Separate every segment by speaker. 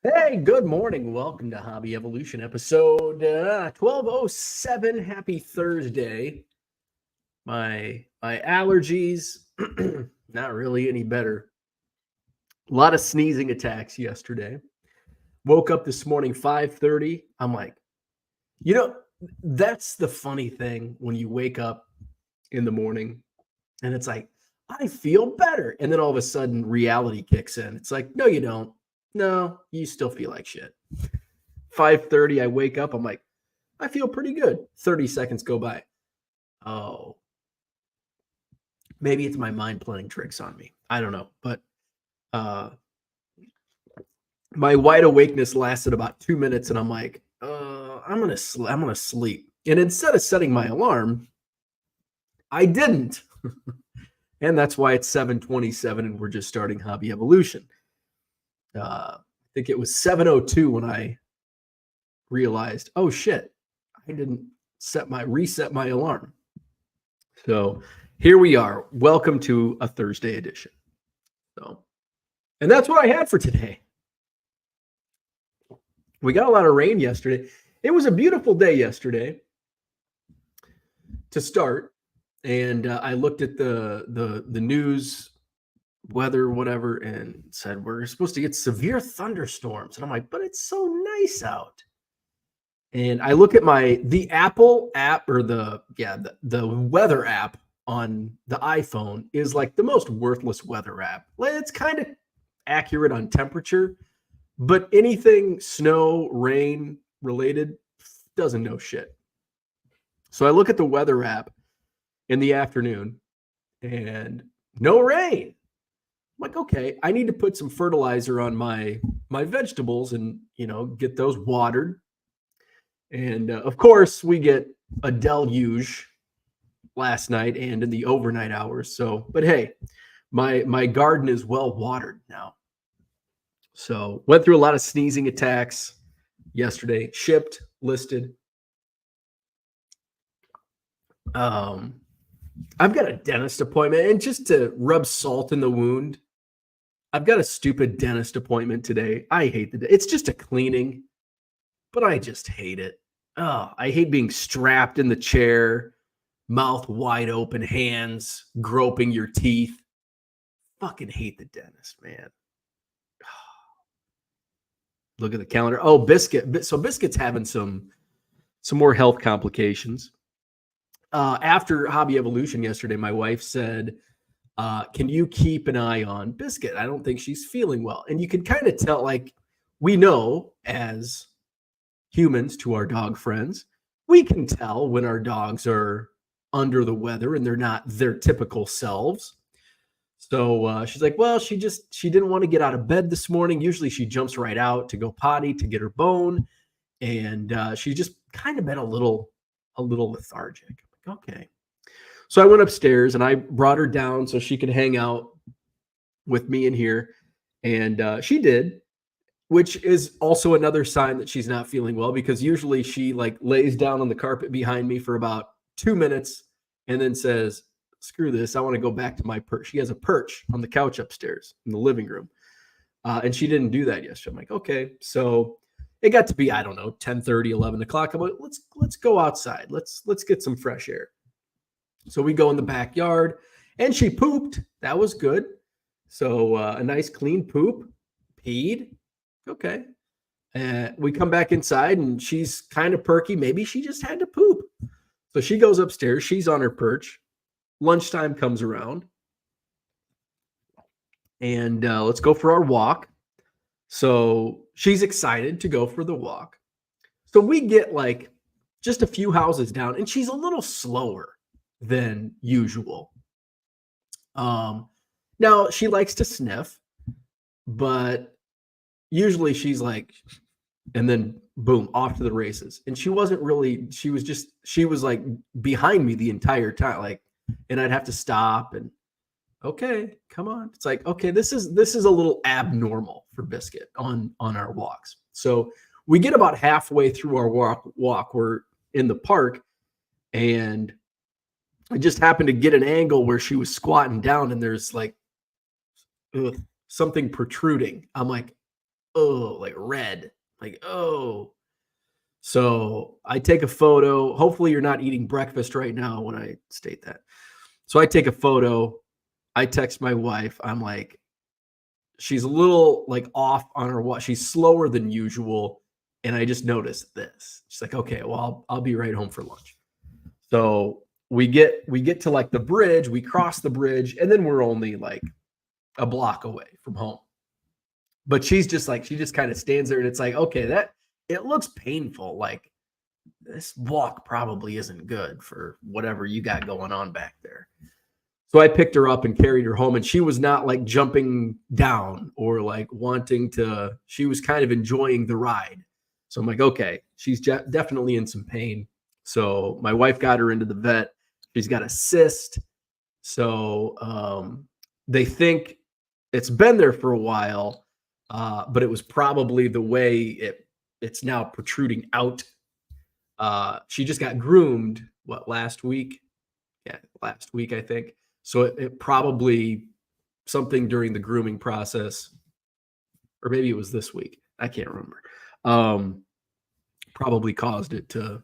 Speaker 1: Hey, good morning. Welcome to Hobby Evolution episode 1207. Happy Thursday. My allergies not really any better. A lot of sneezing attacks yesterday. Woke up this morning 5:30. I'm like, you know, that's the funny thing when you wake up in the morning and it's like, I feel better. And then all of a sudden reality kicks in. It's like, no, you don't. No, you still feel like shit. 5:30, I wake up. I'm like, I feel pretty good. 30 seconds go by. Oh, maybe it's my mind playing tricks on me. I don't know. But uh, my wide awakeness lasted about 2 minutes, and I'm like, I'm gonna sleep. And instead of setting my alarm, I didn't. And that's why it's 7:27, and we're just starting Hobby Evolution. I think it was 7:02 when I realized, oh shit, I didn't reset my alarm. So here we are. Welcome to a Thursday edition. So, and that's what I had for today. We got a lot of rain yesterday. It was a beautiful day yesterday to start, and I looked at the news, weather, whatever, and said we're supposed to get severe thunderstorms. And I'm like, but it's so nice out. And I look at the Apple app or the weather app on the iPhone is like the most worthless weather app. It's kind of accurate on temperature, but anything snow, rain related doesn't know shit. So I look at the weather app in the afternoon and no rain. I'm like, okay, I need to put some fertilizer on my vegetables and get those watered. And of course, we get a deluge last night and in the overnight hours. So, but hey, my garden is well watered now. So went through a lot of sneezing attacks yesterday. Shipped, listed. I've got a dentist appointment, and just to rub salt in the wound, I've got a stupid dentist appointment today. I hate it's just a cleaning, but I just hate it. Oh, I hate being strapped in the chair, mouth wide open, hands groping your teeth. Fucking hate the dentist, man. Look at the calendar. Oh, Biscuit. So Biscuit's having some more health complications. After Hobby Evolution yesterday, my wife said, can you keep an eye on Biscuit? I don't think she's feeling well. And you can kind of tell, like, we know as humans to our dog friends, we can tell when our dogs are under the weather and they're not their typical selves. So she's like, well, she didn't want to get out of bed this morning. Usually she jumps right out to go potty to get her bone. And she just kind of been a little lethargic. Like, okay. So I went upstairs and I brought her down so she could hang out with me in here. And she did, which is also another sign that she's not feeling well, because usually she like lays down on the carpet behind me for about 2 minutes and then says, screw this, I want to go back to my perch. She has a perch on the couch upstairs in the living room. And she didn't do that yesterday. I'm like, okay. So it got to be, I don't know, 10:30, 11 o'clock. I'm like, let's go outside. Let's get some fresh air. So we go in the backyard and she pooped. That was good. So a nice clean poop, peed. Okay. We come back inside and she's kind of perky. Maybe she just had to poop. So she goes upstairs. She's on her perch. Lunchtime comes around. And let's go for our walk. So she's excited to go for the walk. So we get like just a few houses down, and she's a little slower than usual. Now she likes to sniff, but usually she's like, and then boom, off to the races. And she was like behind me the entire time, like, and I'd have to stop and, okay, come on. It's like, okay, this is a little abnormal for Biscuit on our walks. So we get about halfway through our walk. We're in the park, and I just happened to get an angle where she was squatting down and there's like something protruding. I'm like, oh, like red, like, oh. So I take a photo. Hopefully you're not eating breakfast right now when I state that. So I take a photo. I text my wife. I'm like, she's a little like off on her watch. She's slower than usual. And I just noticed this. She's like, okay, well, I'll be right home for lunch. So we get to like the bridge, we cross the bridge, and then we're only like a block away from home. But she's just like, she just kind of stands there and it's like, okay, that it looks painful. Like this walk probably isn't good for whatever you got going on back there. So I picked her up and carried her home, and she was not like jumping down or like wanting to, she was kind of enjoying the ride. So I'm like, okay, she's definitely in some pain. So my wife got her into the vet. She's got a cyst. So they think it's been there for a while, but it was probably the way it's now protruding out. She just got groomed, last week? Yeah, last week, I think. So it probably something during the grooming process, or maybe it was this week. I can't remember. Probably caused it to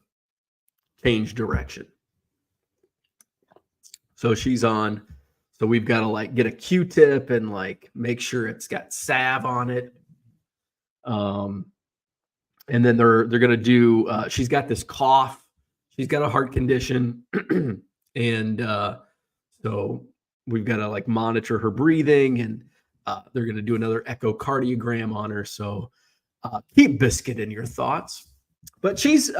Speaker 1: change direction. So she's on. So we've got to like get a Q-tip and like make sure it's got salve on it. And then they're gonna do. She's got this cough. She's got a heart condition, and so we've got to like monitor her breathing, and they're gonna do another echocardiogram on her. So keep Biscuit in your thoughts. But she's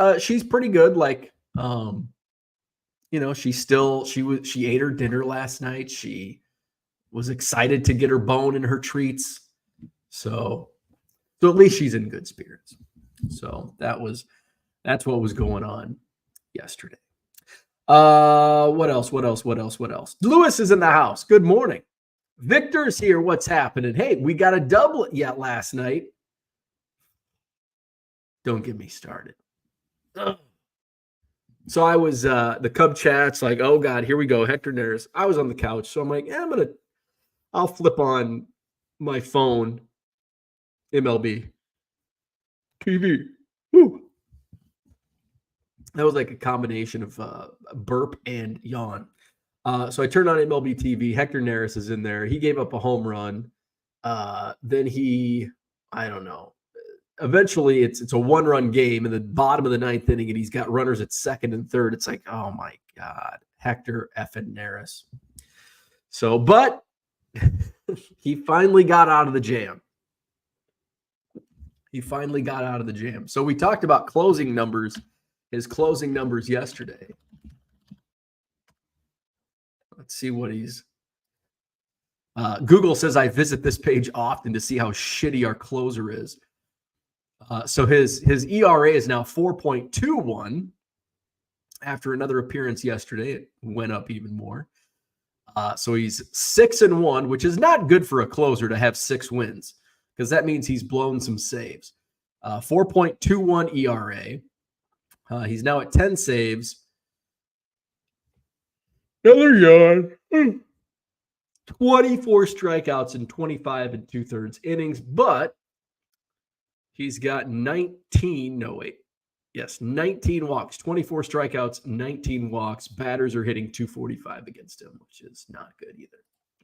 Speaker 1: pretty good. Like she ate her dinner last night. She was excited to get her bone and her treats. So at least she's in good spirits. So that's what was going on yesterday. What else? Lewis is in the house. Good morning. Victor's here. What's happening? Hey, we got a doublet yet last night. Don't get me started. Ugh. So I was the Cub chats like, oh God, here we go. Hector Neris. I was on the couch. So I'm like, I'll flip on my phone, MLB TV. Woo. That was like a combination of burp and yawn. So I turned on MLB TV. Hector Neris is in there. He gave up a home run. Then I don't know. Eventually, it's a one-run game in the bottom of the ninth inning, and he's got runners at second and third. It's like, oh my God, Hector effing Neris. So, but he finally got out of the jam. So we talked about closing numbers. His closing numbers yesterday. Let's see what he's. Google says I visit this page often to see how shitty our closer is. So his ERA is now 4.21 after another appearance yesterday. It went up even more. So he's 6-1, which is not good for a closer to have 6 wins because that means he's blown some saves. 4.21 ERA. He's now at 10 saves. Another yawn. 24 strikeouts in 25 2/3 innings, but he's got 19 walks, 24 strikeouts, 19 walks. Batters are hitting 245 against him, which is not good either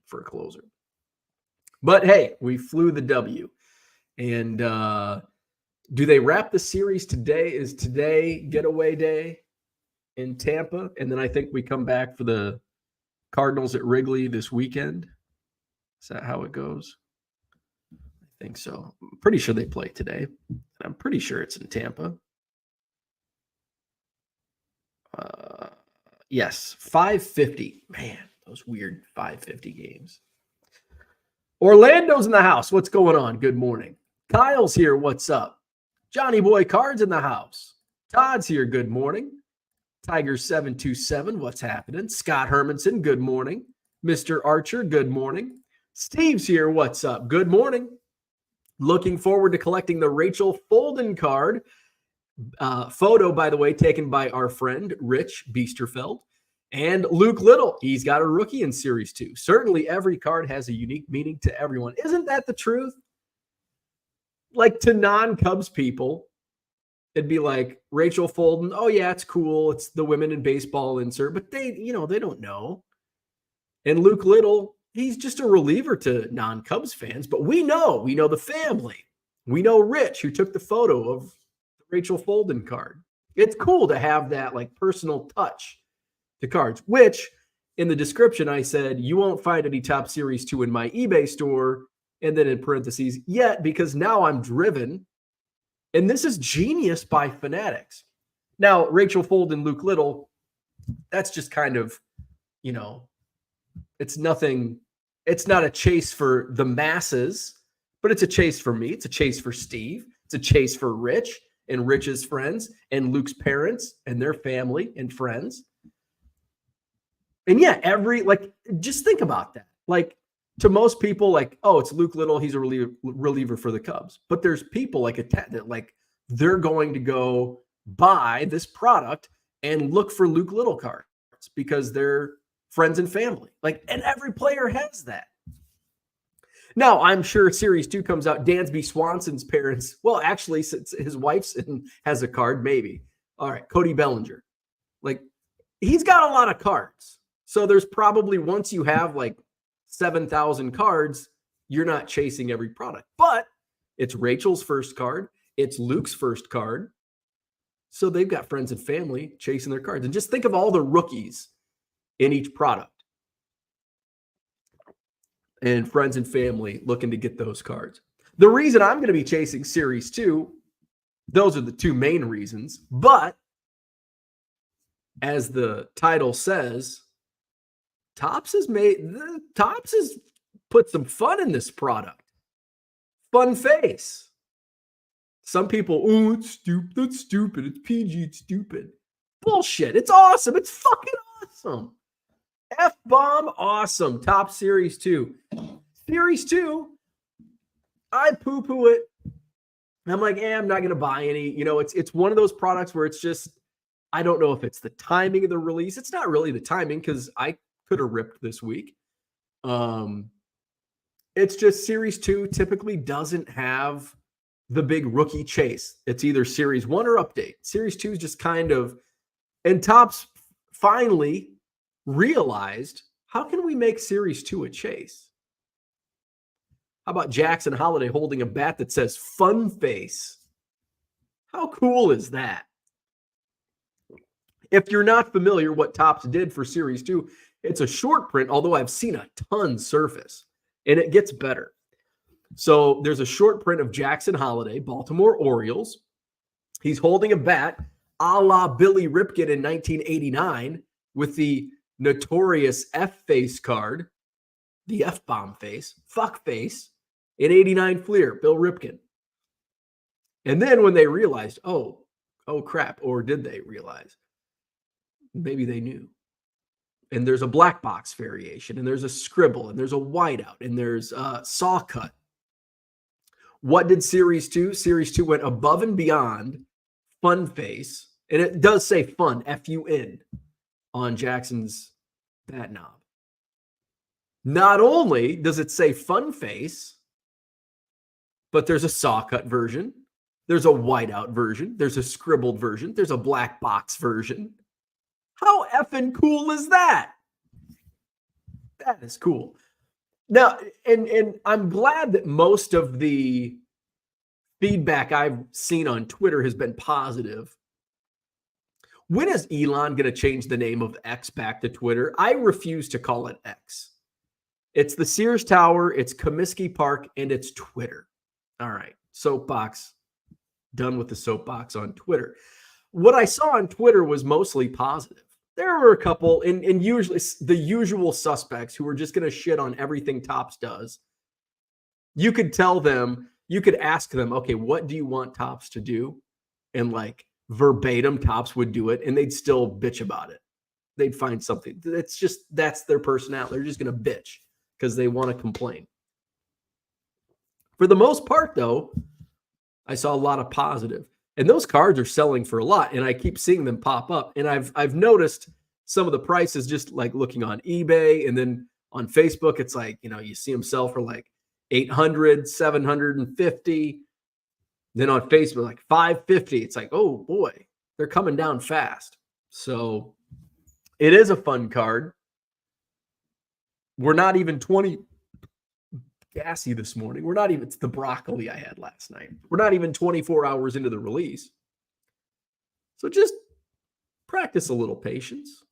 Speaker 1: for a closer. But hey, we flew the W. And do they wrap the series today? Is today getaway day in Tampa? And then I think we come back for the Cardinals at Wrigley this weekend. Is that how it goes? I think so. I'm pretty sure they play today. I'm pretty sure it's in Tampa. Yes, 5:50. Man, those weird 5:50 games. Orlando's in the house. What's going on? Good morning. Kyle's here. What's up? Johnny Boy Card's in the house. Todd's here. Good morning. Tiger727. What's happening? Scott Hermanson. Good morning. Mr. Archer. Good morning. Steve's here. What's up? Good morning. Looking forward to collecting the Rachel Folden card. Photo, by the way, taken by our friend Rich Biesterfeld and Luke Little. He's got a rookie in Series 2. Certainly every card has a unique meaning to everyone. Isn't that the truth? like to non-Cubs people, it'd be like Rachel Folden. Oh yeah, it's cool. It's the women in baseball insert, but they don't know. And Luke Little, he's just a reliever to non-Cubs fans, but we know the family. We know Rich, who took the photo of the Rachel Folden card. It's cool to have that like personal touch to cards, which in the description I said, you won't find any Top Series 2 in my eBay store. And then in parentheses, yet, because now I'm driven. And this is genius by Fanatics. Now, Rachel Folden, Luke Little, that's just kind of, it's nothing. It's not a chase for the masses, but it's a chase for me. It's a chase for Steve. It's a chase for Rich and Rich's friends and Luke's parents and their family and friends. And yeah, just think about that. Like, to most people, like, oh, it's Luke Little. He's a reliever for the Cubs. But there's people like that, like, they're going to go buy this product and look for Luke Little cards because they're friends and family. Like, and every player has that. Now, I'm sure Series 2 comes out. Dansby Swanson's parents, well, actually, since his wife's has a card, maybe. All right, Cody Bellinger. Like, he's got a lot of cards. So there's probably, once you have like 7,000 cards, you're not chasing every product. But it's Rachel's first card. It's Luke's first card. So they've got friends and family chasing their cards. And just think of all the rookies in each product. And friends and family looking to get those cards. The reason I'm going to be chasing Series 2, those are the two main reasons. But as the title says, Topps has put some fun in this product. Fun face. Some people, oh, it's stupid. That's stupid. It's PG. It's stupid. Bullshit. It's awesome. It's fucking awesome. F-bomb awesome. Topps Series 2. Series 2, I poo-poo it. I'm like, I'm not going to buy any. It's one of those products where it's just, I don't know if it's the timing of the release. It's not really the timing because I could have ripped this week. It's just Series 2 typically doesn't have the big rookie chase. It's either Series 1 or update. Series 2 is just kind of, and Topps finally realized, how can we make Series 2 a chase? How about Jackson Holiday holding a bat that says Fun Face? How cool is that? If you're not familiar what Topps did for Series 2, it's a short print, although I've seen a ton surface, and it gets better. So there's a short print of Jackson Holiday, Baltimore Orioles. He's holding a bat a la Billy Ripken in 1989 with the notorious F-face card, the F-bomb face, fuck face, in 89 Fleer, Bill Ripken. And then when they realized, oh crap, or did they realize? Maybe they knew. And there's a black box variation, and there's a scribble, and there's a whiteout, and there's a saw cut. What did Series 2? Series 2 went above and beyond Fun Face, and it does say fun, F-U-N, on Jackson's bat knob. Not only does it say Fun Face, but there's a saw cut version, there's a whiteout version, there's a scribbled version, there's a black box version. How effing cool is that? That is cool. Now, and I'm glad that most of the feedback I've seen on Twitter has been positive. When is Elon going to change the name of X back to Twitter? I refuse to call it X. It's the Sears Tower, it's Comiskey Park, and it's Twitter. All right, soapbox. Done with the soapbox on Twitter. What I saw on Twitter was mostly positive. There were a couple, and usually the usual suspects who were just going to shit on everything Topps does. You could tell them, you could ask them, okay, what do you want Topps to do? And like verbatim, Topps would do it, and they'd still bitch about it. They'd find something. That's their personality. They're just going to bitch because they want to complain. For the most part, though, I saw a lot of positive. And those cards are selling for a lot, and I keep seeing them pop up. And I've noticed some of the prices just like looking on eBay, and then on Facebook, it's like, you see them sell for like 800, 750. Then on Facebook, like 550. It's like, oh boy, they're coming down fast. So it is a fun card. We're not even 20 gassy this morning. We're not even, it's the broccoli I had last night. We're not even 24 hours into the release. So just practice a little patience.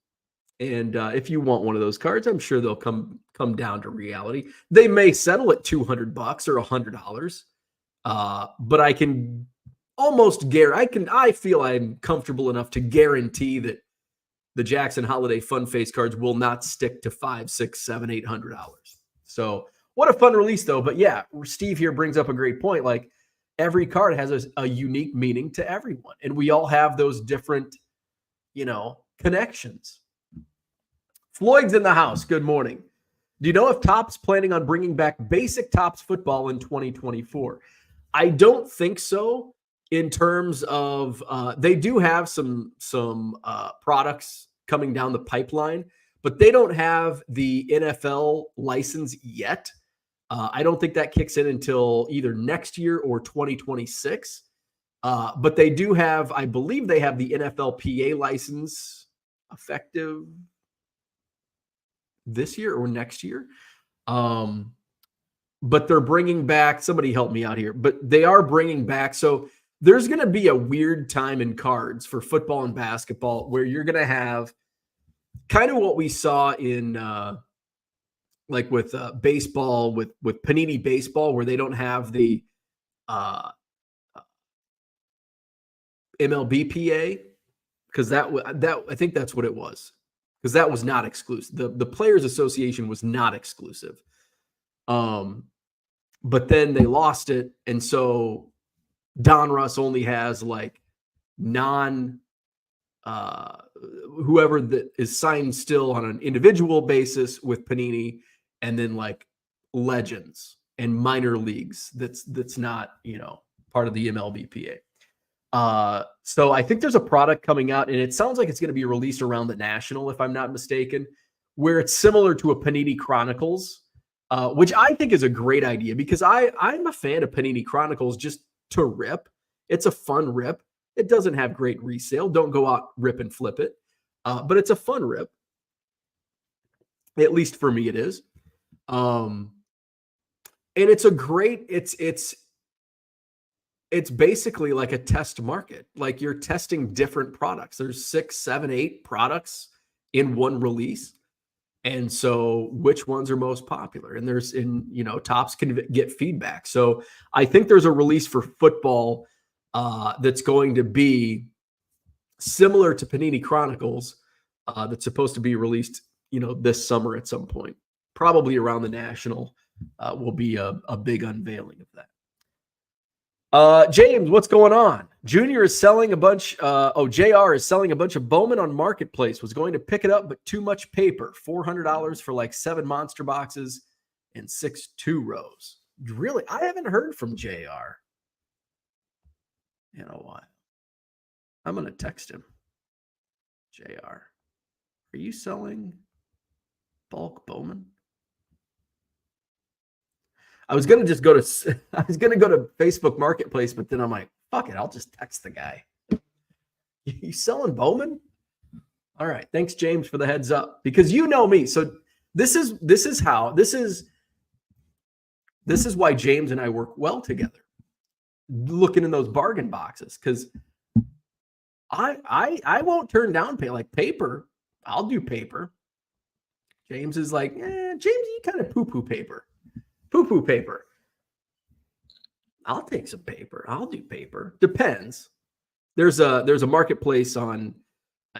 Speaker 1: And if you want one of those cards, I'm sure they'll come down to reality. They may settle at $200 or $100. But I can almost I feel I'm comfortable enough to guarantee that the Jackson Holiday Fun Face cards will not stick to $500, $600, $700, $800. So what a fun release though. But yeah, Steve here brings up a great point. Like every card has a unique meaning to everyone. And we all have those different, connections. Floyd's in the house. Good morning. Do you know if Topps planning on bringing back basic Topps football in 2024? I don't think so. In terms of, they do have some products coming down the pipeline, but they don't have the NFL license yet. I don't think that kicks in until either next year or 2026. But they do have, I believe they have the NFLPA license effective this year or next year. But they're bringing back, somebody help me out here, but they are bringing back. So there's going to be a weird time in cards for football and basketball where you're going to have kind of what we saw in like with baseball, with Panini Baseball, where they don't have the MLBPA, because that I think that's what it was, because that was not exclusive. The Players Association was not exclusive. But then they lost it, and so Donruss only has like whoever that is signed still on an individual basis with Panini, and then like legends and minor leagues that's not part of the MLBPA. So I think there's a product coming out, and it sounds like it's going to be released around the National, if I'm not mistaken, where it's similar to a Panini Chronicles, which I think is a great idea, because I'm a fan of Panini Chronicles just to rip. It's a fun rip. It doesn't have great resale. Don't go out, rip and flip it. But it's a fun rip. At least for me, it is. And it's a great, it's basically like a test market. Like you're testing different products. There's 6, 7, 8 products in one release. And so which ones are most popular? And Topps can get feedback. So I think there's a release for football that's going to be similar to Panini Chronicles that's supposed to be released, this summer at some point. Probably around the National will be a big unveiling of that. James, what's going on? Junior is selling a bunch. JR is selling a bunch of Bowman on Marketplace. Was going to pick it up, but too much paper. $400 for like 7 monster boxes and 6 2-rows. Really? I haven't heard from JR in a while. I'm going to text him. JR, are you selling bulk Bowman? I was going to go to Facebook Marketplace, but then I'm like, fuck it, I'll just text the guy. You selling Bowman? All right. Thanks, James, for the heads up, because you know me. So this is why James and I work well together, looking in those bargain boxes, because I won't turn down paper. I'll do paper. James is like, James, you kind of poo-poo paper. Poo-poo paper. I'll take some paper. I'll do paper. Depends. There's a marketplace on,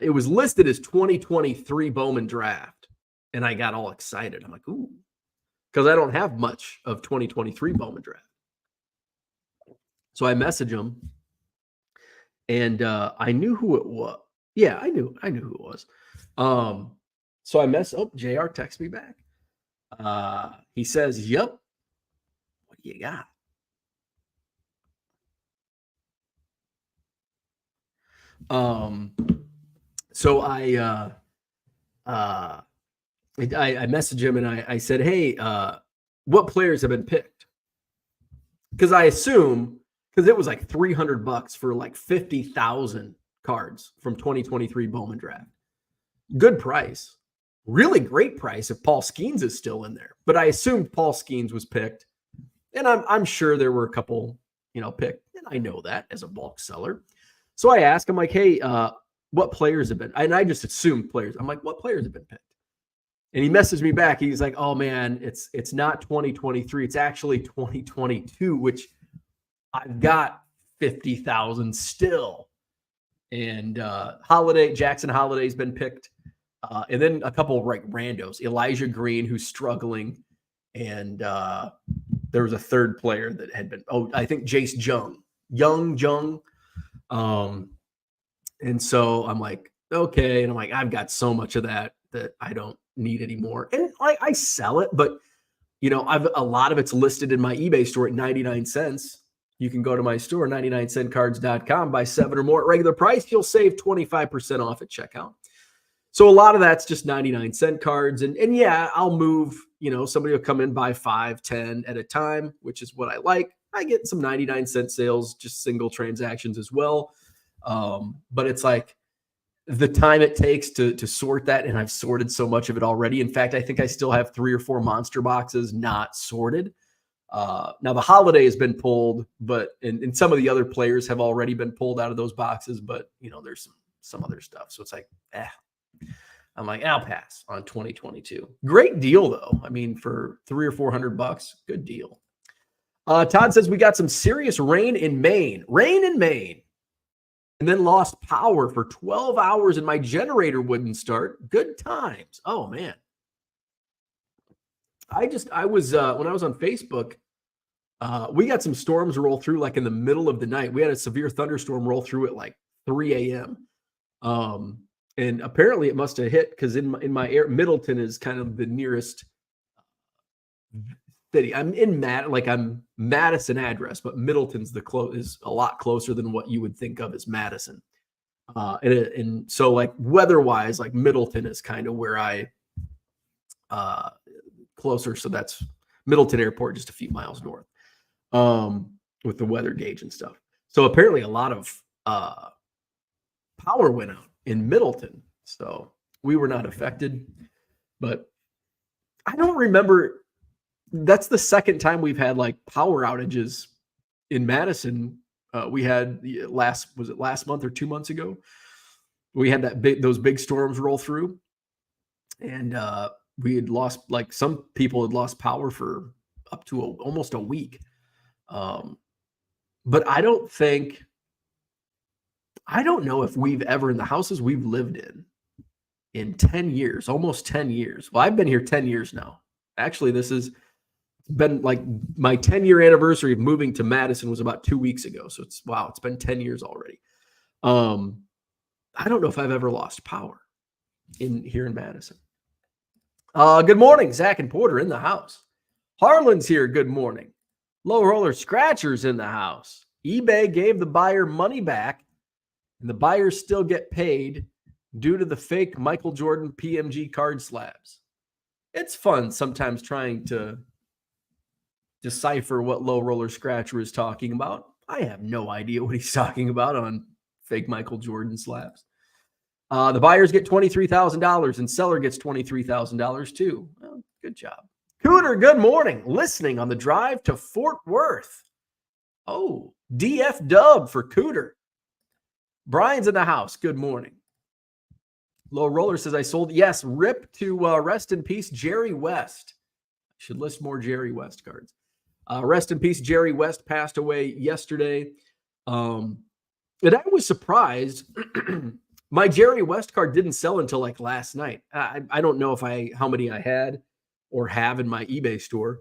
Speaker 1: it was listed as 2023 Bowman draft, and I got all excited. I'm like, ooh, because I don't have much of 2023 Bowman draft. So I messaged him, and I knew who it was. Yeah, I knew who it was. So I JR texted me back. He says, yep. What do you got? So I messaged him, and I said, hey, what players have been picked? Because I assume because it was like $300 for like 50,000 cards from 2023 Bowman draft. Good price. Really great price if Paul Skeens is still in there. But I assumed Paul Skeens was picked. And I'm sure there were a couple, picked. And I know that as a bulk seller. So I asked him, like, hey, what players have been? And I just assumed players. I'm like, what players have been picked? And he messaged me back. He's like, oh, man, it's not 2023. It's actually 2022, which I've got 50,000 still. And Jackson Holiday's been picked. And then a couple of randos. Elijah Green, who's struggling. And there was a third player that had been, I think Jace Jung. And so I'm like, okay. And I'm like, I've got so much of that I don't need anymore. And I sell it, but a lot of it's listed in my eBay store at 99 cents. You can go to my store, 99centcards.com, buy 7 or more at regular price. You'll save 25% off at checkout. So a lot of that's just 99-cent cards. And yeah, I'll move, somebody will come in, buy 5, 10 at a time, which is what I like. I get some 99-cent sales, just single transactions as well. But it's like the time it takes to sort that. And I've sorted so much of it already. In fact, I think I still have 3 or 4 monster boxes not sorted. Now the Holiday has been pulled, but and some of the other players have already been pulled out of those boxes, but there's some other stuff. So it's like, I'm like, I'll pass on 2022. Great deal though. I mean, for $300 or $400, good deal. Todd says we got some serious rain in Maine, and then lost power for 12 hours and my generator wouldn't start. Good times. Oh man. I was when I was on Facebook, we got some storms roll through like in the middle of the night. We had a severe thunderstorm roll through at like 3 a.m. And apparently it must have hit because in my area, Middleton is kind of the nearest city. I'm Madison address, but Middleton's is a lot closer than what you would think of as Madison. And so like weather-wise, like Middleton is kind of where I closer. So that's Middleton Airport, just a few miles north, with the weather gauge and stuff. So apparently a lot of power went out in Middleton. So we were not affected, but I don't remember. That's the second time we've had like power outages in Madison. We had last month or 2 months ago? We had those big storms roll through, and we had lost, like some people had lost power for up to almost a week. But I don't know if we've ever, in the houses we've lived in 10 years, almost 10 years. Well, I've been here 10 years now. Actually, this has been like my 10-year anniversary of moving to Madison was about 2 weeks ago. So it's been 10 years already. I don't know if I've ever lost power here in Madison. Good morning, Zach and Porter in the house. Harlan's here. Good morning. Low Roller Scratchers in the house. eBay gave the buyer money back, and the buyers still get paid due to the fake Michael Jordan PMG card slabs. It's fun sometimes trying to decipher what Low Roller Scratcher is talking about. I have no idea what he's talking about on fake Michael Jordan slabs. The buyers get $23,000 and seller gets $23,000 too. Well, good job. Cooter, good morning. Listening on the drive to Fort Worth. Oh, DF dub for Cooter. Brian's in the house. Good morning. Low Roller says I sold. Yes, rip to rest in peace, Jerry West. I should list more Jerry West cards. Rest in peace, Jerry West passed away yesterday. And I was surprised. My Jerry West card didn't sell until like last night. I don't know how many I had or have in my eBay store.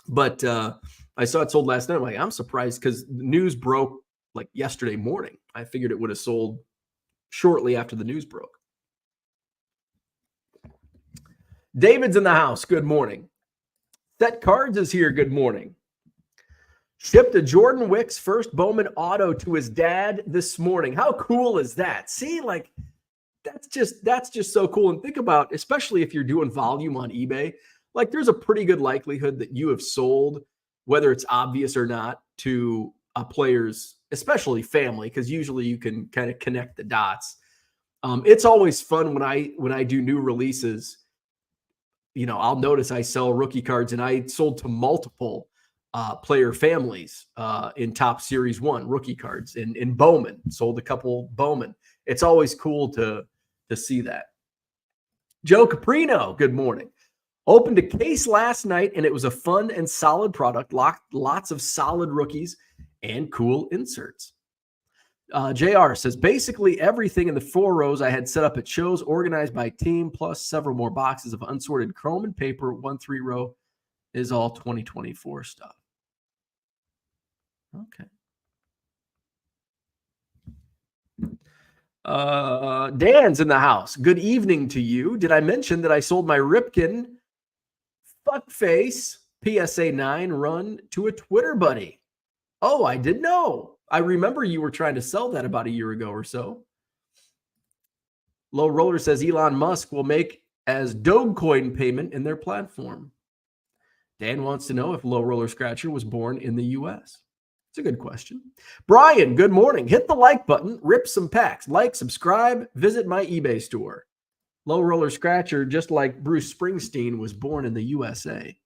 Speaker 1: But I saw it sold last night. I'm like, I'm surprised because the news broke like yesterday morning. I figured it would have sold shortly after the news broke. David's in the house. Good morning. Set Cards is here. Good morning. Shipped a Jordan Wicks first Bowman auto to his dad this morning. How cool is that? See, like that's just so cool. And think about, especially if you're doing volume on eBay, like there's a pretty good likelihood that you have sold whether it's obvious or not to a player's, especially family, because usually you can kind of connect the dots. It's always fun when I do new releases. I'll notice I sell rookie cards, and I sold to multiple player families in Top Series 1 rookie cards. In Bowman, sold a couple Bowman. It's always cool to see that. Joe Caprino, good morning. Opened a case last night, and it was a fun and solid product. Lots of solid rookies and cool inserts. JR says, basically everything in the 4 rows I had set up at shows, organized by team, plus several more boxes of unsorted chrome and paper. 1 3-row is all 2024 stuff. Okay. Dan's in the house. Good evening to you. Did I mention that I sold my Ripken Fuckface PSA 9 run to a Twitter buddy? Oh, I didn't know. I remember you were trying to sell that about a year ago or so. Low Roller says Elon Musk will make as Dogecoin payment in their platform. Dan wants to know if Low Roller Scratcher was born in the U.S. It's a good question. Brian, good morning. Hit the like button, rip some packs, like, subscribe, visit my eBay store. Low Roller Scratcher, just like Bruce Springsteen, was born in the USA.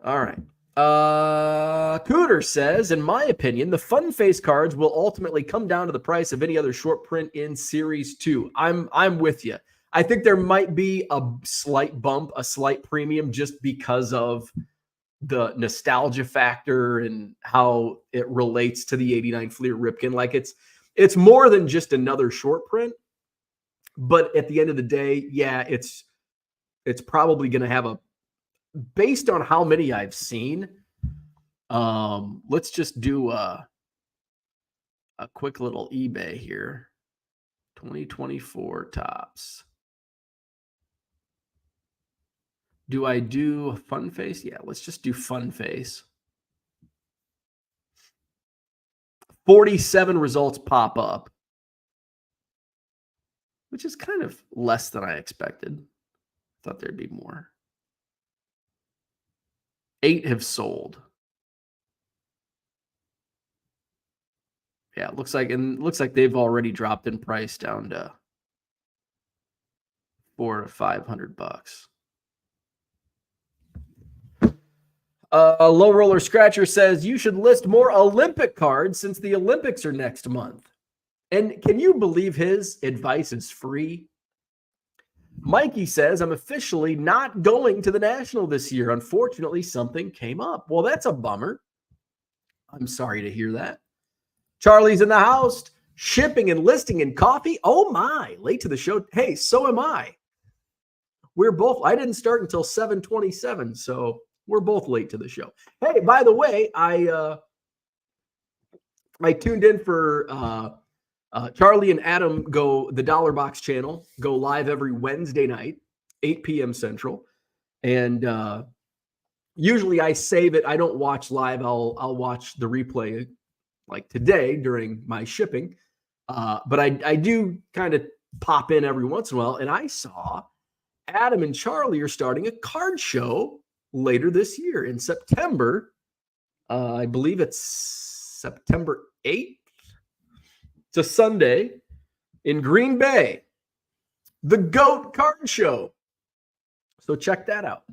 Speaker 1: All right. Cooter says, in my opinion, the Fun Face cards will ultimately come down to the price of any other short print in Series 2. I'm with you. I think there might be a slight bump, a slight premium, just because of the nostalgia factor and how it relates to the 89 Fleer Ripken. Like it's more than just another short print. But at the end of the day, yeah, it's probably going to have a, based on how many I've seen, let's just do a quick little eBay here. 2024 tops. Do I do Fun Face? Yeah, let's just do Fun Face. 47 results pop up, which is kind of less than I expected. Thought there'd be more. 8 have sold. Yeah, it looks like they've already dropped in price down to $400 to $500. Low Roller Scratcher says you should list more Olympic cards since the Olympics are next month. And can you believe his advice is free? Mikey says, I'm officially not going to the National this year. Unfortunately, something came up. Well, that's a bummer. I'm sorry to hear that. Charlie's in the house. Shipping and listing and coffee. Oh my, late to the show. Hey, so am I. We're both, I didn't start until 7:27, so we're both late to the show. Hey, by the way, I tuned in for Charlie and Adam go, the Dollar Box channel, go live every Wednesday night, 8 p.m. Central. And usually I save it. I don't watch live. I'll watch the replay like today during my shipping. But I do kind of pop in every once in a while. And I saw Adam and Charlie are starting a card show later this year in September. I believe it's September 8th. It's a Sunday in Green Bay, the GOAT Card Show. So check that out.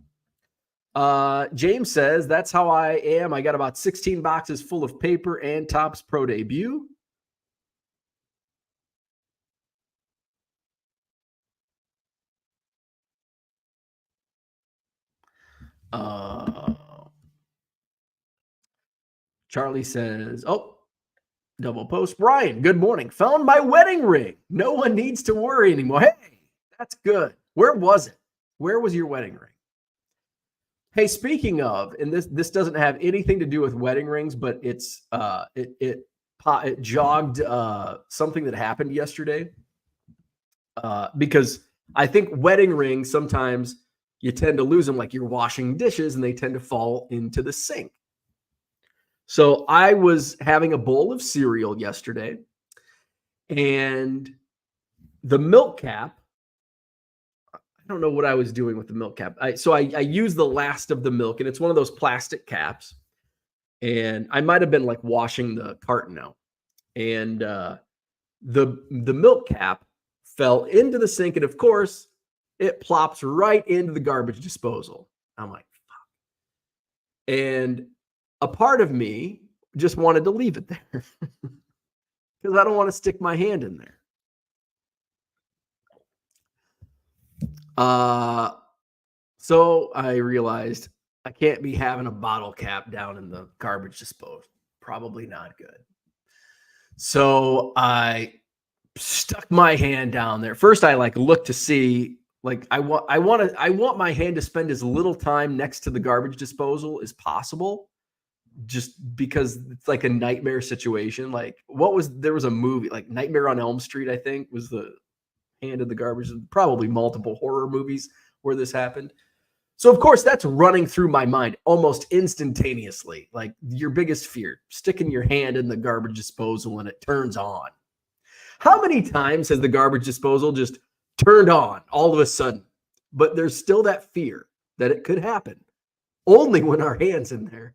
Speaker 1: James says, that's how I am. I got about 16 boxes full of paper and Topps Pro Debut. Charlie says, oh, double post. Brian, good morning. Found my wedding ring. No one needs to worry anymore. Hey, that's good. Where was it? Where was your wedding ring? Hey, speaking of, and this doesn't have anything to do with wedding rings, but it's it jogged something that happened yesterday. Because I think wedding rings, sometimes you tend to lose them, like you're washing dishes and they tend to fall into the sink. So I was having a bowl of cereal yesterday, And the milk cap, I don't know what I was doing with the milk cap. So I used the last of the milk, and it's one of those plastic caps. And I might have been like washing the carton out. And the milk cap fell into the sink, and of course, it plops right into the garbage disposal. I'm like, fuck. And a part of me just wanted to leave it there because I don't want to stick my hand in there. So I realized I can't be having a bottle cap down in the garbage disposal. Probably not good. So I stuck my hand down there. First, I looked to see, I want my hand to spend as little time next to the garbage disposal as possible, just because it's like a nightmare situation. There was a movie like Nightmare on Elm Street, I think, was the hand of the garbage. Probably multiple horror movies where this happened. So of course that's running through my mind almost instantaneously. Like your biggest fear, sticking your hand in the garbage disposal and it turns on. How many times has the garbage disposal just turned on all of a sudden? But there's still that fear that it could happen only when our hand's in there.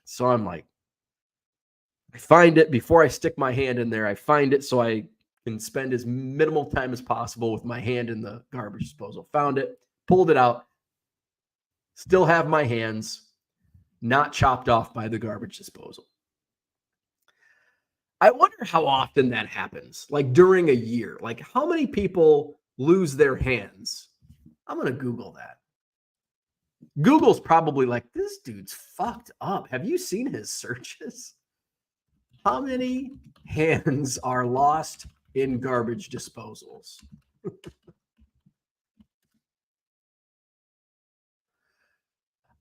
Speaker 1: So I'm like, I find it before I stick my hand in there. I find it so I can spend as minimal time as possible with my hand in the garbage disposal. Found it, pulled it out, still have my hands not chopped off by the garbage disposal. I wonder how often that happens, like during a year. Like how many people lose their hands? I'm going to Google that. Google's probably like, this dude's fucked up. Have you seen his searches? How many hands are lost in garbage disposals?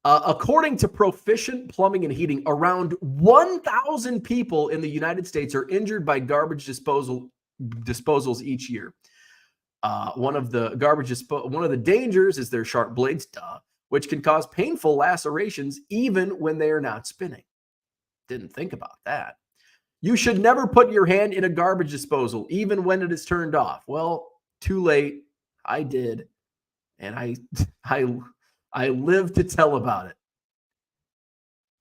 Speaker 1: According to Proficient Plumbing and Heating, around 1,000 people in the United States are injured by garbage disposals each year. One of the dangers is their sharp blades, which can cause painful lacerations even when they are not spinning. Didn't think about that. You should never put your hand in a garbage disposal, even when it is turned off. Well, too late. I did, and I live to tell about it.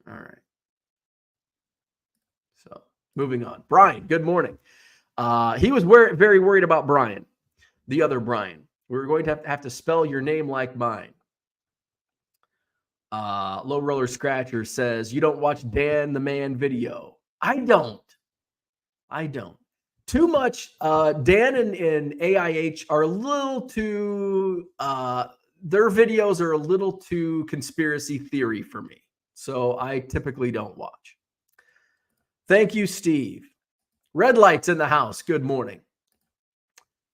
Speaker 1: All right. So moving on. Brian, good morning. He was very worried about Brian, the other Brian. We're going to have to spell your name like mine. Low Roller Scratcher says, you don't watch Dan the Man video. I don't. Too much. Dan and AIH are a little too, their videos are a little too conspiracy theory for me. So I typically don't watch. Thank you, Steve. Red lights in the house. Good morning.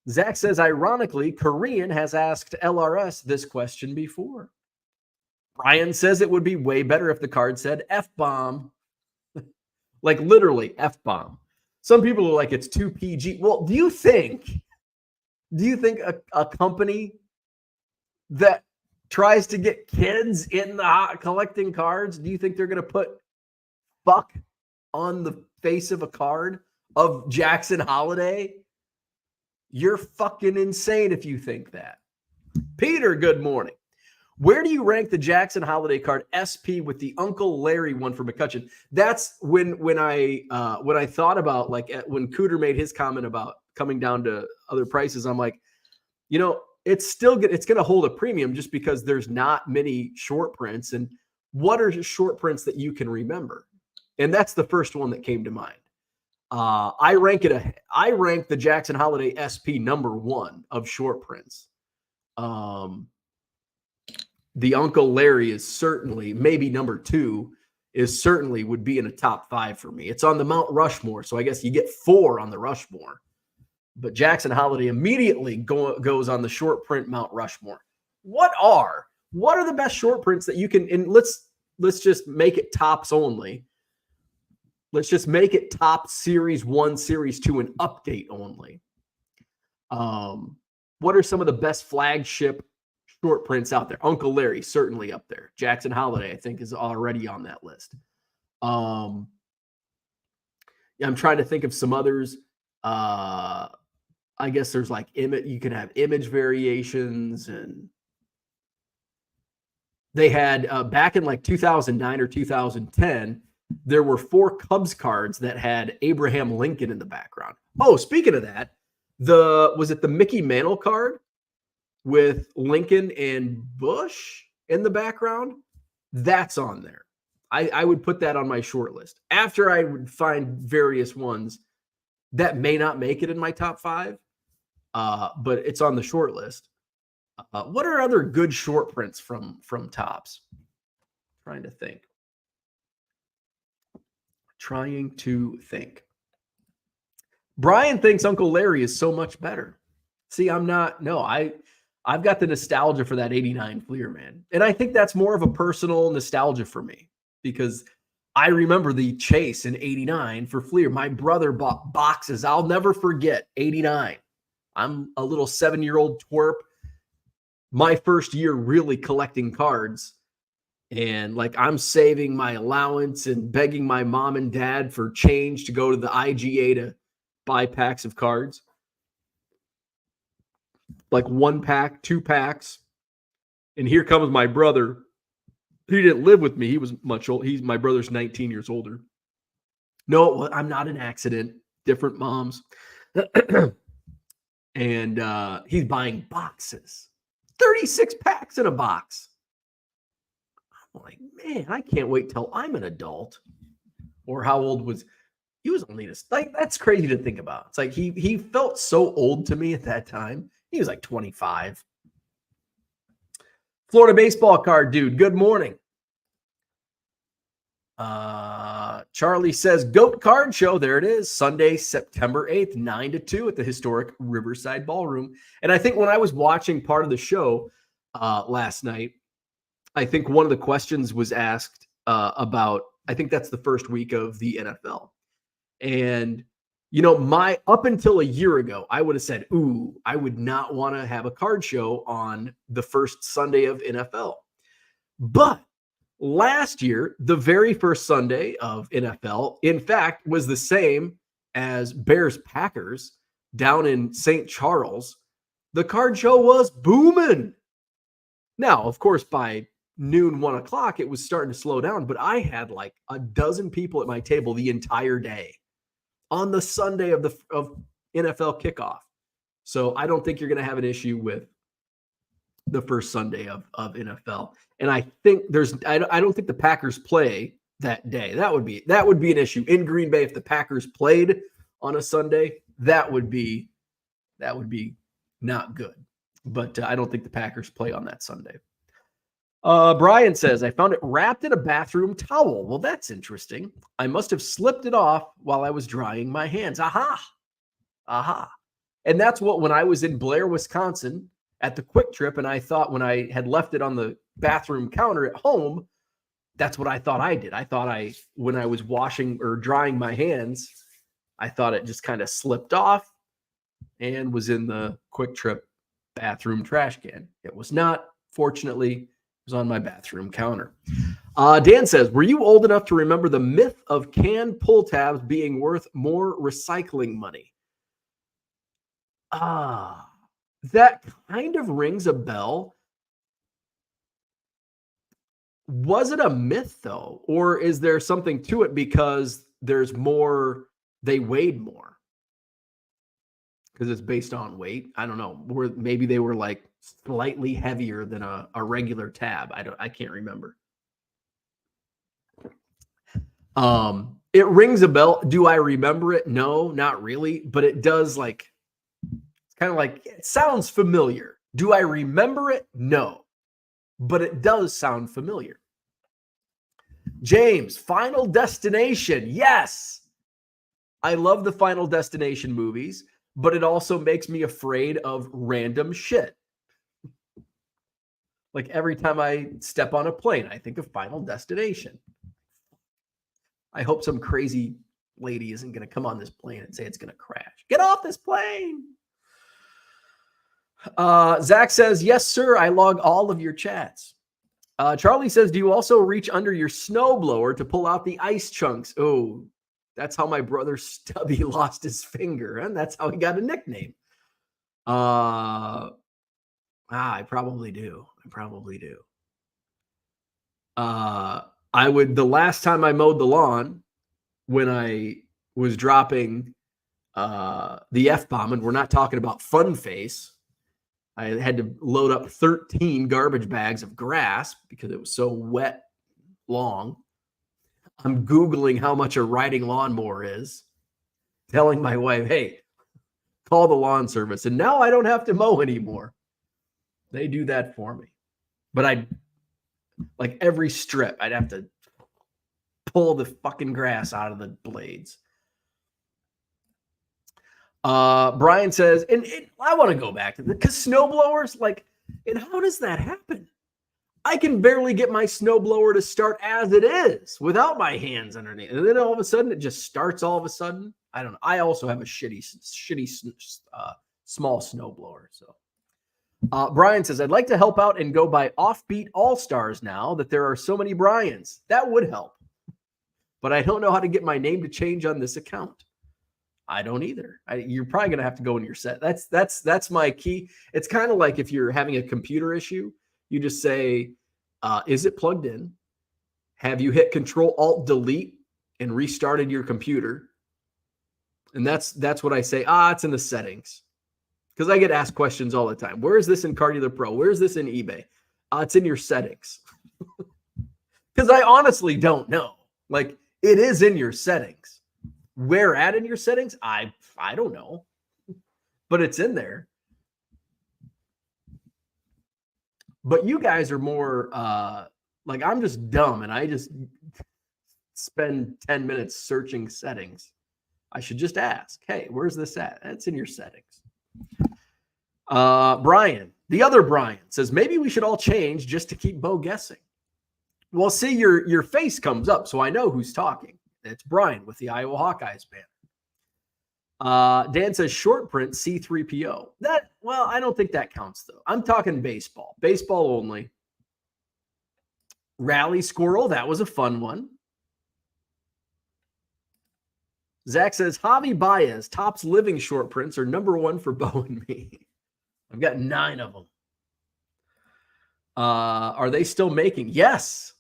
Speaker 1: Zach says, ironically, Korean has asked LRS this question before. Brian says it would be way better if the card said F-bomb. Like literally F-bomb. Some people are like, it's too PG. Well, do you think a company that tries to get kids in the collecting cards, do you think they're going to put fuck on the face of a card of Jackson Holiday? You're fucking insane if you think that. Peter, good morning. Where do you rank the Jackson Holiday card SP with the Uncle Larry one for McCutcheon? That's when I thought about, like, when Cooter made his comment about coming down to other prices. I'm like, it's going to hold a premium just because there's not many short prints. And what are short prints that you can remember? And that's the first one that came to mind. I rank the Jackson Holiday SP #1 of short prints. The Uncle Larry is certainly, maybe #2 is certainly would be in a top 5 for me. It's on the Mount Rushmore, so I guess you get 4 on the Rushmore. But Jackson Holiday immediately goes on the short print Mount Rushmore. What are the best short prints that you can? And let's just make it tops only. Let's just make it top Series 1, Series 2, and update only. What are some of the best flagship short prints out there? Uncle Larry, certainly up there. Jackson Holiday, I think, is already on that list. I'm trying to think of some others. I guess there's like you can have image variations, and they had back in like 2009 or 2010, there were 4 Cubs cards that had Abraham Lincoln in the background. Oh, speaking of that, was it the Mickey Mantle card with Lincoln and Bush in the background? That's on there. I would put that on my short list. After I would find various ones that may not make it in my top 5, but it's on the short list. What are other good short prints from Topps? Trying to think. Brian thinks Uncle Larry is so much better. See, I'm not. No, I've got the nostalgia for that 89 Fleer, man. And I think that's more of a personal nostalgia for me because I remember the chase in 89 for Fleer. My brother bought boxes. I'll never forget 89. I'm a little 7-year-old twerp. My first year really collecting cards. And like I'm saving my allowance and begging my mom and dad for change to go to the IGA to buy packs of cards. Like 1 pack, 2 packs. And here comes my brother. He didn't live with me. He was much old. My brother's 19 years older. No, I'm not an accident. Different moms. And he's buying boxes. 36 packs in a box. I'm like, man, I can't wait till I'm an adult. Or how old was he? Was only like that's crazy to think about. It's like he felt so old to me at that time. He was like 25. Florida baseball card dude, good morning. Charlie says GOAT Card Show. There it is. Sunday, September 8th, 9 to 2 at the historic Riverside Ballroom. And I think when I was watching part of the show last night, I think one of the questions was asked about, I think that's the first week of the NFL. And, you know, up until a year ago, I would have said, ooh, I would not want to have a card show on the first Sunday of NFL. But last year, the very first Sunday of NFL, in fact, was the same as Bears-Packers down in St. Charles. The card show was booming. Now, of course, by noon, 1 o'clock, it was starting to slow down, but I had like a dozen people at my table the entire day on the Sunday of NFL kickoff. So I don't think you're going to have an issue with the first Sunday of NFL. And I think I don't think the Packers play that day. That would be an issue in Green Bay if the Packers played on a Sunday. That would be not good. But I don't think the Packers play on that Sunday. Brian says, I found it wrapped in a bathroom towel. Well, that's interesting. I must have slipped it off while I was drying my hands. Aha. And that's when I was in Blair, Wisconsin at the Quick Trip, and I thought when I had left it on the bathroom counter at home, that's what I thought I did. I thought when I was washing or drying my hands, I thought it just kind of slipped off and was in the Quick Trip bathroom trash can. It was not. Fortunately, it was on my bathroom counter. Dan says, were you old enough to remember the myth of canned pull tabs being worth more recycling money? That kind of rings a bell. Was it a myth, though? Or is there something to it because there's more, they weighed more? Because it's based on weight. I don't know. Maybe they were like slightly heavier than a regular tab. I can't remember. It rings a bell. Do I remember it? No, not really. But it does kind of like, it sounds familiar. Do I remember it? No. But it does sound familiar. James, Final Destination. Yes. I love the Final Destination movies, but it also makes me afraid of random shit. Like every time I step on a plane, I think of Final Destination. I hope some crazy lady isn't going to come on this plane and say it's going to crash. Get off this plane. Zach says, yes, sir. I log all of your chats. Charlie says, do you also reach under your snowblower to pull out the ice chunks? Oh, That's how my brother Stubby lost his finger, and that's how he got a nickname. I probably do. The last time I mowed the lawn, when I was dropping the F-bomb, and we're not talking about fun face, I had to load up 13 garbage bags of grass because it was so wet, long. I'm Googling how much a riding lawnmower is, telling my wife, hey, call the lawn service. And now I don't have to mow anymore. They do that for me. But like every strip, I'd have to pull the fucking grass out of the blades. Brian says, and I want to go back to because snowblowers, like, and how does that happen? I can barely get my snowblower to start as it is without my hands underneath. And then all of a sudden, it just starts all of a sudden. I don't know. I also have a shitty small snowblower. So Brian says, I'd like to help out and go by Offbeat All-Stars now that there are so many Brians. That would help. But I don't know how to get my name to change on this account. I don't either. You're probably going to have to go in your set. That's my key. It's kind of like if you're having a computer issue, you just say, is it plugged in? Have you hit Control-Alt-Delete and restarted your computer? And that's what I say. It's in the settings. Because I get asked questions all the time. Where is this in Cardealer Pro? Where is this in eBay? It's in your settings. Because I honestly don't know. Like, it is in your settings. Where at in your settings? I don't know. But it's in there. But you guys are more like, I'm just dumb and I just spend 10 minutes searching settings. I should just ask, hey, where's this at? It's in your settings. Brian, the other Brian, says maybe we should all change just to keep Bo guessing. Well, see, your face comes up, so I know who's talking. It's Brian with the Iowa Hawkeyes banner. Dan says short print C3PO. Well, I don't think that counts, though. I'm talking baseball. Baseball only. Rally Squirrel, that was a fun one. Zach says Javi Baez, Topps Living short prints are #1 for Bo and me. I've got 9 of them. Are they still making? Yes.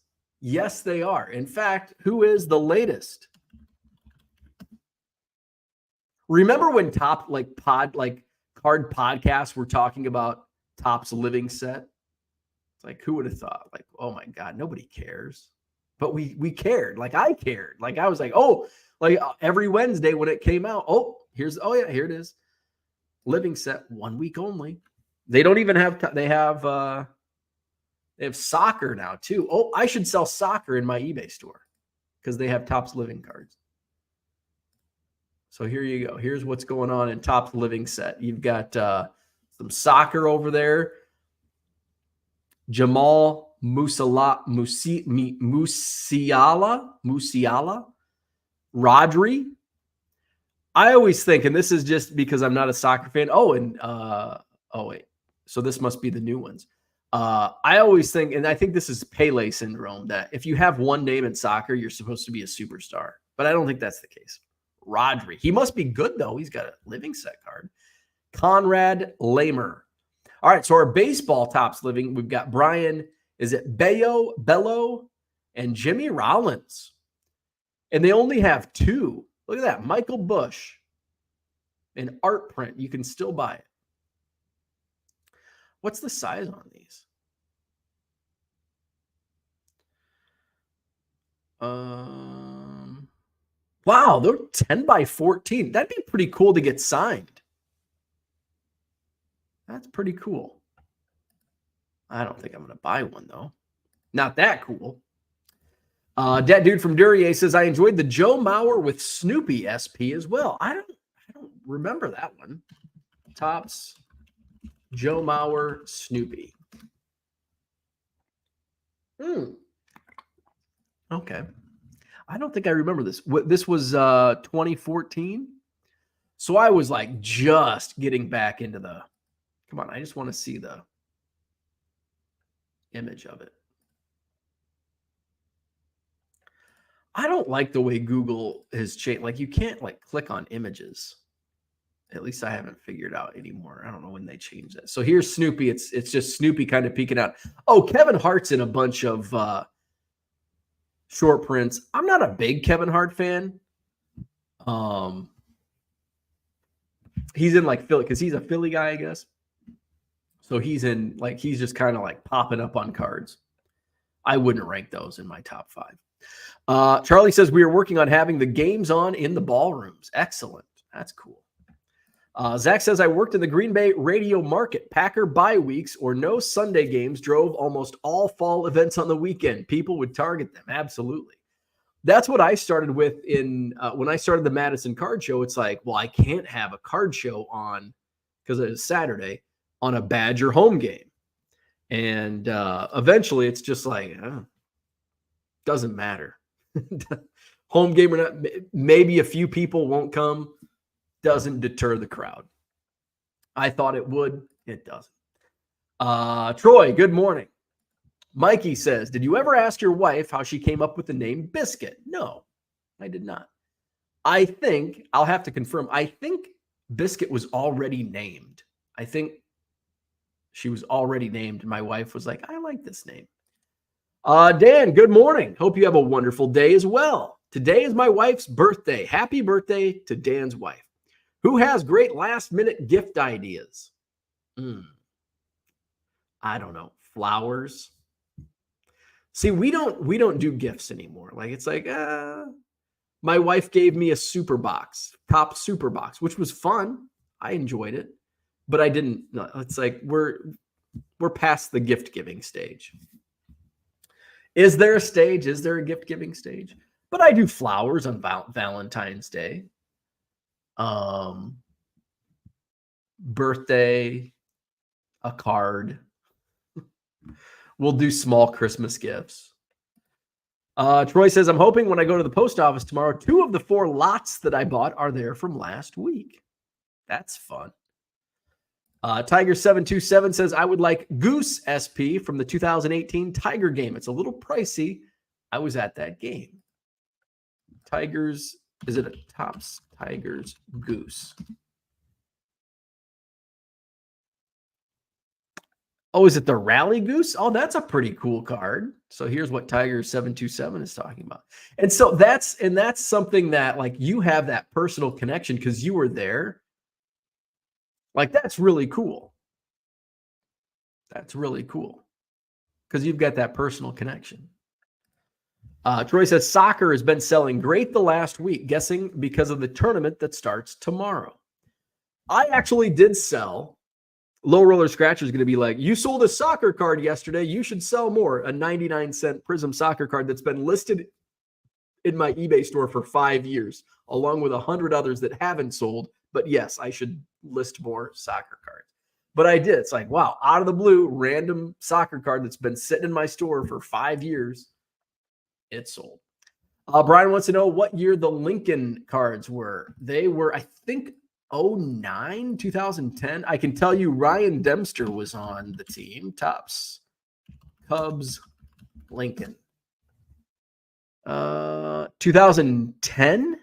Speaker 1: Yes, they are. In fact, who is the latest? Remember when card podcasts were talking about Topps Living set? It's like, who would have thought? Like, oh my God, nobody cares. But we cared. Like, I cared. Like, I was like, every Wednesday when it came out, here it is. Living set, 1 week only. They don't even have, they have soccer now too. I should sell soccer in my eBay store because they have Topps Living cards. So here you go. Here's what's going on in Topps Living set. You've got some soccer over there. Jamal Musiala, Rodri. I always think, and this is just because I'm not a soccer fan. So this must be the new ones. I always think, and I think this is Pele syndrome, that if you have one name in soccer, you're supposed to be a superstar. But I don't think that's the case. Rodri. He must be good, though. He's got a Living set card. Conrad Lamer. All right, so our baseball Topps Living, we've got Brian, is it Bello, and Jimmy Rollins. And they only have 2. Look at that. Michael Bush. An art print. You can still buy it. What's the size on these? Wow, they're 10 by 14. That'd be pretty cool to get signed. That's pretty cool. I don't think I'm going to buy one, though. Not that cool. That dude from Duryea says, I enjoyed the Joe Mauer with Snoopy SP as well. I don't remember that one. Topps Joe Mauer Snoopy. Okay. I don't think I remember this. This was 2014. So I was like just getting back into the, come on, I just want to see the image of it. I don't like the way Google has changed. Like you can't like click on images. At least I haven't figured out anymore. I don't know when they change that. So here's Snoopy. It's just Snoopy kind of peeking out. Oh, Kevin Hart's in a bunch of short prints. I'm not a big Kevin Hart fan. He's in like Philly because he's a Philly guy, I guess. So he's in like he's just kind of like popping up on cards. I wouldn't rank those in my top 5. Charlie says we are working on having the games on in the ballrooms. Excellent. That's cool. Zach says I worked in the Green Bay radio market. Packer bye weeks or no Sunday games drove almost all fall events on the weekend. People would target them. Absolutely. That's what I started with in when I started the Madison Card Show. It's like, well, I can't have a card show on because it is Saturday on a Badger home game. And eventually it's just like, doesn't matter. Home game or not, maybe a few people won't come. Doesn't deter the crowd. I thought it would. It doesn't. Troy, good morning. Mikey says, did you ever ask your wife how she came up with the name Biscuit? No, I did not. I think, I'll have to confirm, I think Biscuit was already named. I think she was already named. My wife was like, I like this name. Dan, good morning. Hope you have a wonderful day as well. Today is my wife's birthday. Happy birthday to Dan's wife. Who has great last-minute gift ideas? I don't know. Flowers. See, we don't do gifts anymore. Like it's like, my wife gave me a super box, top super box, which was fun. I enjoyed it, but I didn't. It's like we're past the gift giving stage. Is there a stage? Is there a gift giving stage? But I do flowers on Valentine's Day. Birthday, a card. We'll do small Christmas gifts. Troy says, I'm hoping when I go to the post office tomorrow, 2 of the 4 lots that I bought are there from last week. That's fun. Tiger727 says, I would like Goose SP from the 2018 Tiger game. It's a little pricey. I was at that game. Tigers, is it a Topps Tigers Goose? Oh, is it the Rally Goose? Oh, that's a pretty cool card. So here's what Tiger727 is talking about. And so that's something that like you have that personal connection because you were there. Like that's really cool. That's really cool because you've got that personal connection. Troy says soccer has been selling great the last week, guessing because of the tournament that starts tomorrow. I actually did sell. Low Roller Scratcher is going to be like, you sold a soccer card yesterday. You should sell more. A 99-cent Prism soccer card that's been listed in my eBay store for 5 years, along with 100 others that haven't sold. But yes, I should list more soccer cards. But I did. It's like, wow, out of the blue, random soccer card that's been sitting in my store for 5 years. It sold. Brian wants to know what year the Lincoln cards were. They were, I think, 2009, 2010. I can tell you Ryan Dempster was on the team. Topps, Cubs, Lincoln. 2010?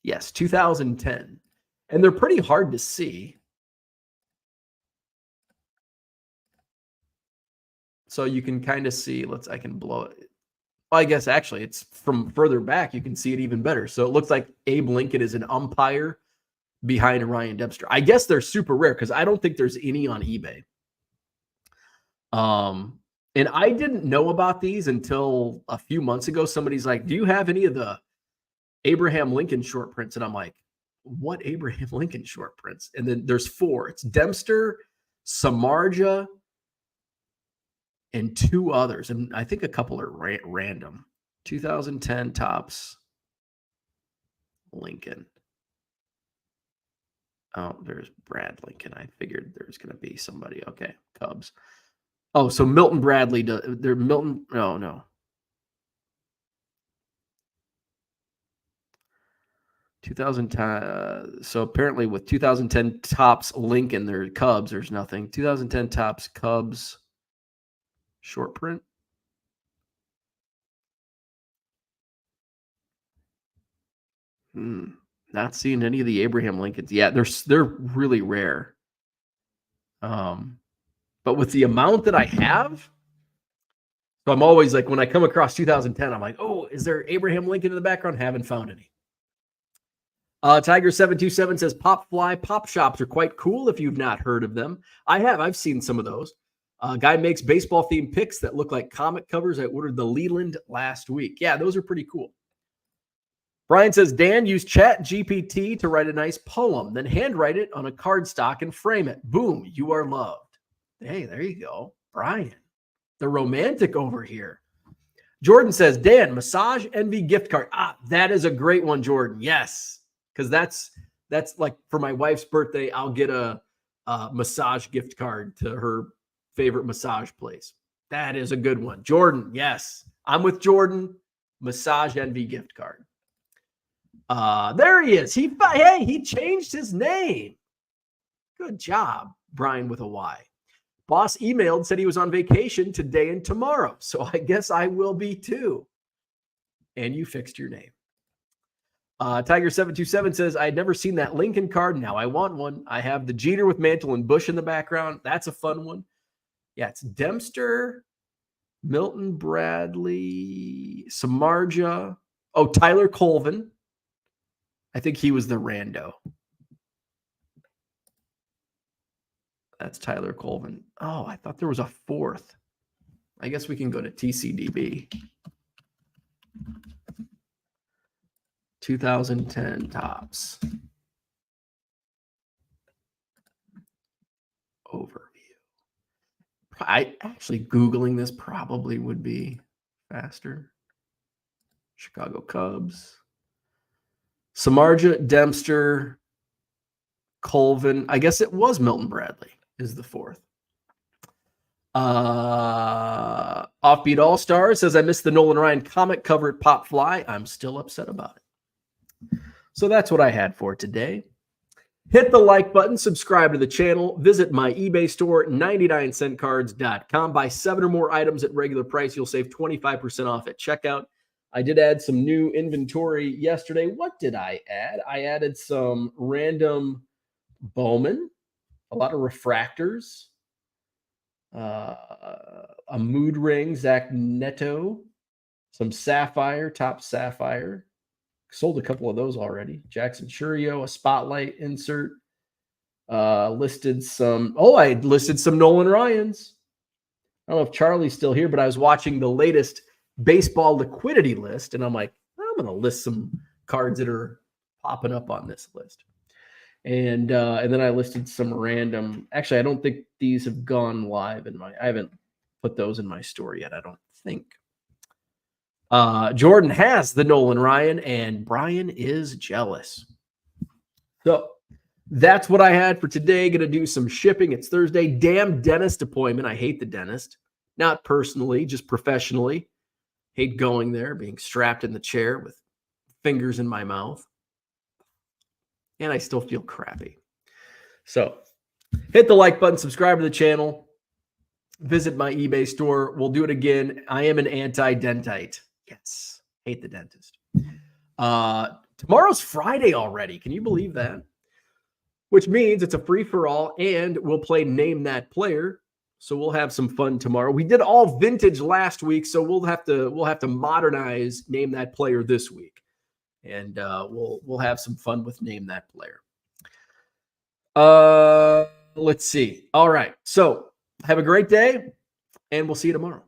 Speaker 1: Yes, 2010. And they're pretty hard to see. So you can kind of see, I can blow it. Well, I guess actually it's from further back. You can see it even better. So it looks like Abe Lincoln is an umpire behind Ryan Dempster. I guess they're super rare because I don't think there's any on eBay. And I didn't know about these until a few months ago. Somebody's like, do you have any of the Abraham Lincoln short prints? And I'm like, what Abraham Lincoln short prints? And then there's 4. It's Dempster, Samardzija, and 2 others. And I think a couple are random. 2010 Topps Lincoln. Oh, there's Brad Lincoln. I figured there's going to be somebody. Okay, Cubs. Oh, so Milton Bradley. They're Milton. No. 2010. So apparently with 2010 Topps Lincoln, there's Cubs. There's nothing. 2010 Topps Cubs. Short print. Not seeing any of the Abraham Lincolns. Yeah, they're really rare. But with the amount that I have, so I'm always like, when I come across 2010, I'm like, oh, is there Abraham Lincoln in the background? Haven't found any. Tiger727 says pop fly pop shops are quite cool if you've not heard of them. I've seen some of those. Guy makes baseball themed picks that look like comic covers. I ordered the Leland last week. Yeah, those are pretty cool. Brian says, Dan, use Chat GPT to write a nice poem, then handwrite it on a cardstock and frame it. Boom, you are loved. Hey, there you go. Brian, the romantic over here. Jordan says, Dan, Massage Envy gift card. That is a great one, Jordan. Yes, because that's like for my wife's birthday, I'll get a massage gift card to her favorite massage place. That is a good one. Jordan, yes. I'm with Jordan. Massage Envy gift card. There he is. He changed his name. Good job, Brian with a Y. Boss emailed, said he was on vacation today and tomorrow. So I guess I will be too. And you fixed your name. Tiger727 says, I'd never seen that Lincoln card. Now I want one. I have the Jeter with Mantle and Bush in the background. That's a fun one. Yeah, it's Dempster, Milton Bradley, Samardzija. Oh, Tyler Colvin. I think he was the rando. That's Tyler Colvin. Oh, I thought there was a fourth. I guess we can go to TCDB. 2010 tops. Overview. I actually Googling this probably would be faster. Chicago Cubs. Samardzija, Dempster, Colvin. I guess it was Milton Bradley is the fourth. Offbeat All Stars says, I missed the Nolan Ryan comic cover at Pop Fly. I'm still upset about it. So that's what I had for today. Hit the like button, subscribe to the channel, visit my eBay store, 99centcards.com. Buy 7 or more items at regular price. You'll save 25% off at checkout. I did add some new inventory yesterday. What did I add? I added some random Bowman, a lot of refractors, a mood ring, Zach Neto, some sapphire, top sapphire. Sold a couple of those already. Jackson Churio, a spotlight insert. I listed some Nolan Ryans. I don't know if Charlie's still here, but I was watching the latest baseball liquidity list, and I'm like, I'm going to list some cards that are popping up on this list. And then I listed some random. Actually, I don't think these have gone live I haven't put those in my store yet, I don't think. Jordan has the Nolan Ryan, and Brian is jealous. So that's what I had for today. Going to do some shipping. It's Thursday. Damn dentist appointment. I hate the dentist. Not personally, just professionally. Hate going there, being strapped in the chair with fingers in my mouth. And I still feel crappy. So hit the like button, subscribe to the channel, visit my eBay store. We'll do it again. I am an anti-dentite. Yes. Hate the dentist. Tomorrow's Friday already. Can you believe that? Which means it's a free-for-all, and we'll play Name That Player. So we'll have some fun tomorrow. We did all vintage last week, so we'll have to modernize Name That Player this week. And we'll have some fun with Name That Player. Let's see. All right. So have a great day, and we'll see you tomorrow.